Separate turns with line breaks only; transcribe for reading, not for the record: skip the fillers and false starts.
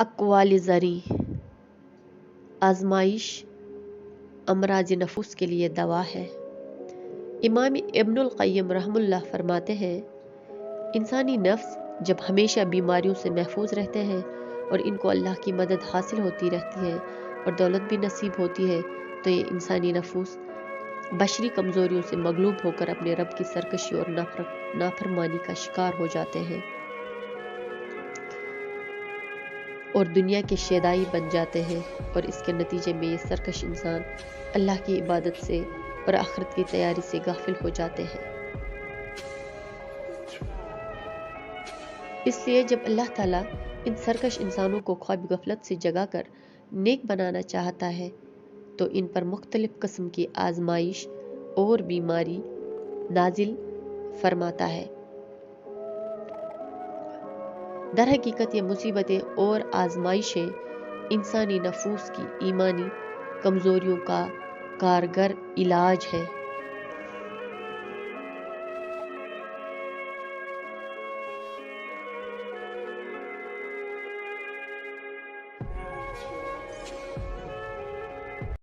اقوال زری، آزمائش امراض نفوس کے لیے دوا ہے۔ امام ابن القیم رحم اللہ فرماتے ہیں، انسانی نفس جب ہمیشہ بیماریوں سے محفوظ رہتے ہیں اور ان کو اللہ کی مدد حاصل ہوتی رہتی ہے اور دولت بھی نصیب ہوتی ہے، تو یہ انسانی نفوس بشری کمزوریوں سے مغلوب ہو کر اپنے رب کی سرکشی اور نافرمانی کا شکار ہو جاتے ہیں اور دنیا کے شیدائی بن جاتے ہیں، اور اس کے نتیجے میں یہ سرکش انسان اللہ کی عبادت سے اور آخرت کی تیاری سے غافل ہو جاتے ہیں۔ اس لیے جب اللہ تعالیٰ ان سرکش انسانوں کو خواب غفلت سے جگا کر نیک بنانا چاہتا ہے تو ان پر مختلف قسم کی آزمائش اور بیماری نازل فرماتا ہے۔ در حقیقت یہ مصیبتیں اور آزمائشیں انسانی نفوس کی ایمانی کمزوریوں کا کارگر علاج ہے۔